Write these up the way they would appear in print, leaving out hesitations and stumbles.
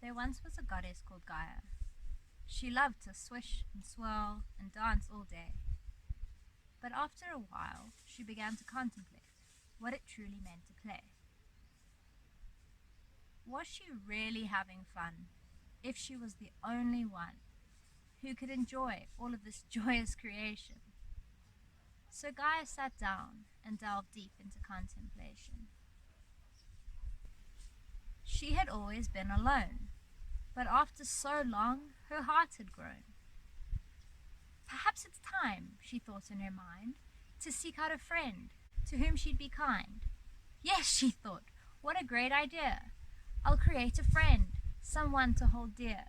There once was a goddess called Gaia. She loved to swish and swirl and dance all day. But after a while, she began to contemplate what it truly meant to play. Was she really having fun if she was the only one who could enjoy all of this joyous creation? So Gaia sat down and delved deep into contemplation. She had always been alone, but after so long, her heart had grown. Perhaps it's time, she thought in her mind, to seek out a friend to whom she'd be kind. Yes, she thought, what a great idea. I'll create a friend, someone to hold dear.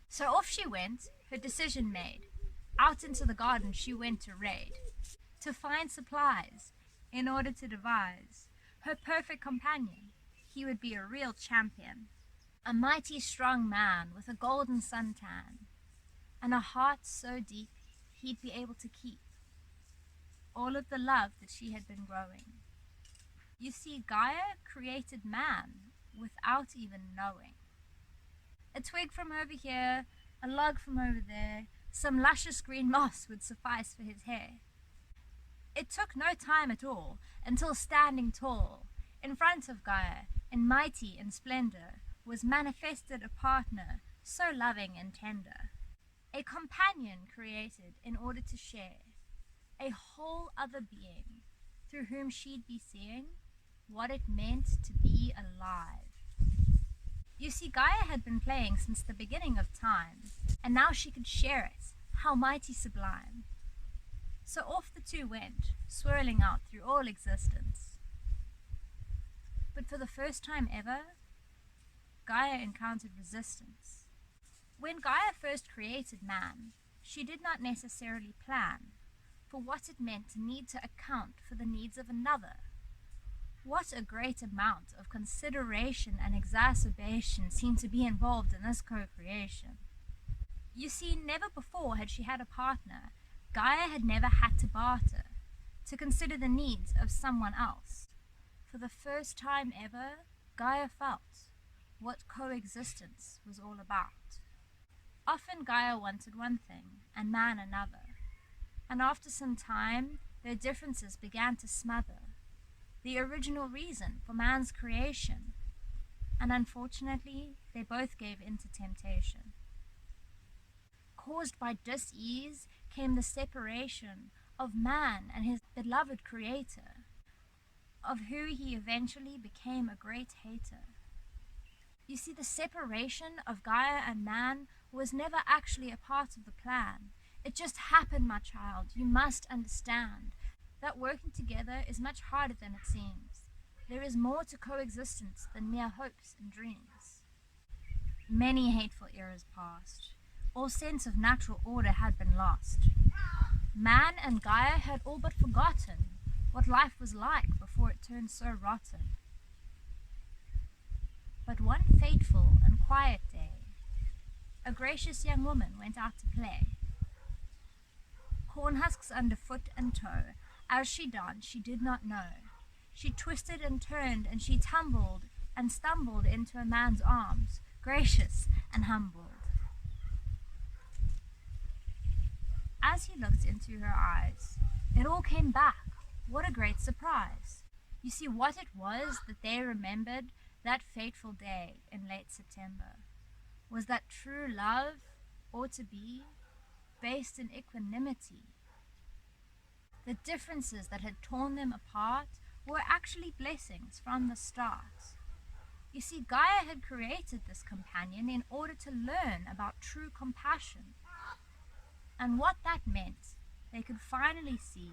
So off she went, her decision made. Out into the garden she went to raid, to find supplies, in order to devise her perfect companion. He would be a real champion, a mighty strong man with a golden suntan, and a heart so deep he'd be able to keep all of the love that she had been growing. You see, Gaia created man without even knowing. A twig from over here, a log from over there, some luscious green moss would suffice for his hair. It took no time at all until standing tall in front of Gaia, and mighty in splendor, was manifested a partner so loving and tender, a companion created in order to share, a whole other being through whom she'd be seeing what it meant to be alive. You see, Gaia had been playing since the beginning of time, and now she could share it. How mighty sublime. So off the two went, swirling out through all existence. But for the first time ever, Gaia encountered resistance. When Gaia first created man, she did not necessarily plan for what it meant to need to account for the needs of another. What a great amount of consideration and exacerbation seemed to be involved in this co-creation. You see, never before had she had a partner. Gaia had never had to barter, to consider the needs of someone else. For the first time ever, Gaia felt what coexistence was all about. Often Gaia wanted one thing, and man another, and after some time, their differences began to smother the original reason for man's creation, and unfortunately, they both gave in to temptation. Caused by dis-ease came the separation of man and his beloved creator, of who he eventually became a great hater. You see, the separation of Gaia and man was never actually a part of the plan. It just happened, my child. You must understand that working together is much harder than it seems. There is more to coexistence than mere hopes and dreams. Many hateful eras passed. All sense of natural order had been lost. Man and Gaia had all but forgotten what life was like before it turned so rotten. But one fateful and quiet day, a gracious young woman went out to play. Corn husks underfoot and toe, as she danced she did not know. She twisted and turned, and she tumbled and stumbled into a man's arms, gracious and humbled. As he looked into her eyes, it all came back. What a great surprise. You see, what it was that they remembered that fateful day in late September was that true love ought to be based in equanimity. The differences that had torn them apart were actually blessings from the start. You see, Gaia had created this companion in order to learn about true compassion. And what that meant, they could finally see,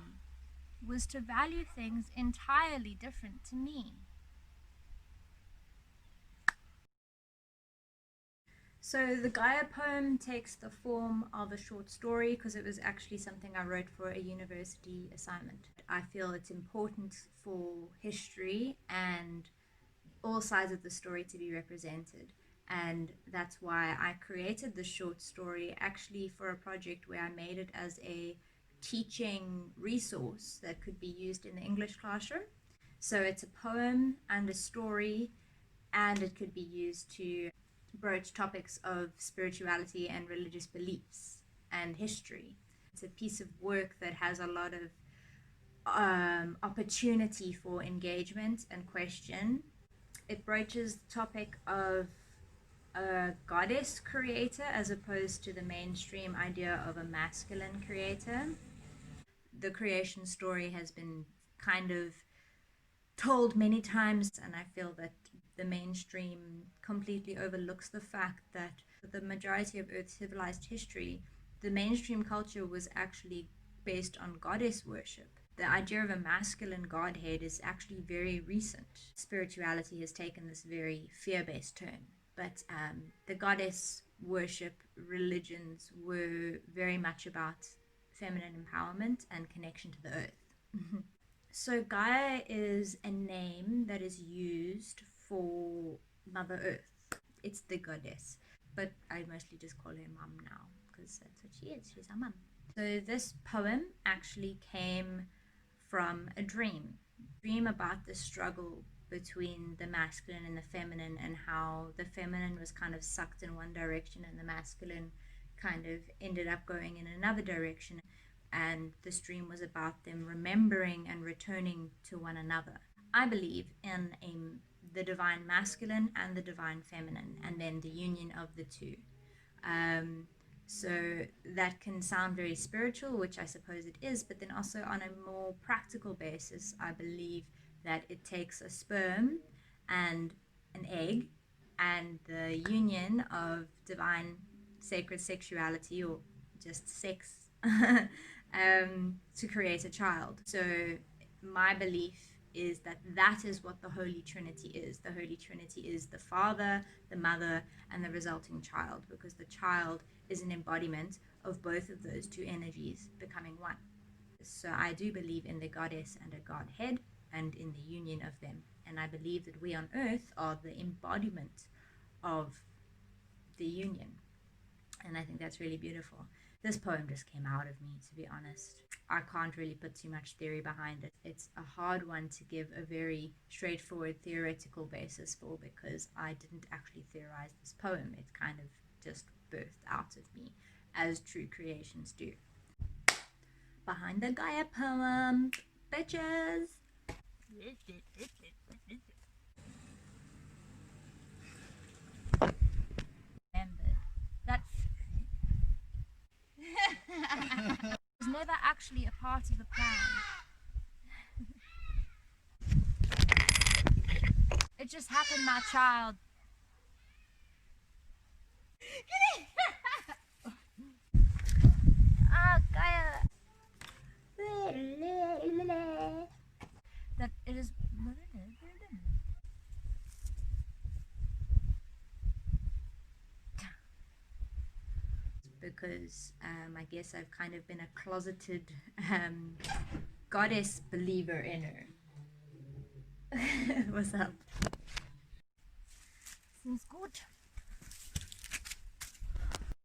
was to value things entirely different to me. So the Gaia poem takes the form of a short story because it was actually something I wrote for a university assignment. I feel it's important for history and all sides of the story to be represented. And that's why I created this short story actually for a project where I made it as a teaching resource that could be used in the English classroom. So it's a poem and a story, and it could be used to broach topics of spirituality and religious beliefs and history. It's a piece of work that has a lot of opportunity for engagement and question. It broaches the topic of a goddess creator as opposed to the mainstream idea of a masculine creator. The creation story has been kind of told many times, and I feel that the mainstream completely overlooks the fact that the majority of Earth's civilized history, the mainstream culture was actually based on goddess worship. The idea of a masculine godhead is actually very recent. Spirituality has taken this very fear-based turn, but the goddess worship religions were very much about feminine empowerment and connection to the earth. So Gaia is a name that is used for Mother Earth. It's the goddess, but I mostly just call her mum now because that's what she is. She's our mum. So this poem actually came from a dream about the struggle between the masculine and the feminine, and how the feminine was kind of sucked in one direction and the masculine kind of ended up going in another direction. And this dream was about them remembering and returning to one another. I believe in the divine masculine and the divine feminine, and then the union of the two. So that can sound very spiritual, which I suppose it is, but then also on a more practical basis, I believe that it takes a sperm and an egg and the union of divine sacred sexuality, or just sex, to create a child. So my belief is that that is what the Holy Trinity is. The Holy Trinity is the Father, the Mother, and the resulting child, because the child is an embodiment of both of those two energies becoming one. So I do believe in the goddess and a godhead and in the union of them. And I believe that we on earth are the embodiment of the union. And I think that's really beautiful. This poem just came out of me, to be honest. I can't really put too much theory behind it. It's a hard one to give a very straightforward theoretical basis for, because I didn't actually theorize this poem. It kind of just birthed out of me, as true creations do. Behind the Gaia poem, bitches! Remembered that was never actually a part of the plan. It just happened, my child. Ah, Gaia. That it is. Because I guess I've kind of been a closeted goddess believer in her. What's up? Seems good.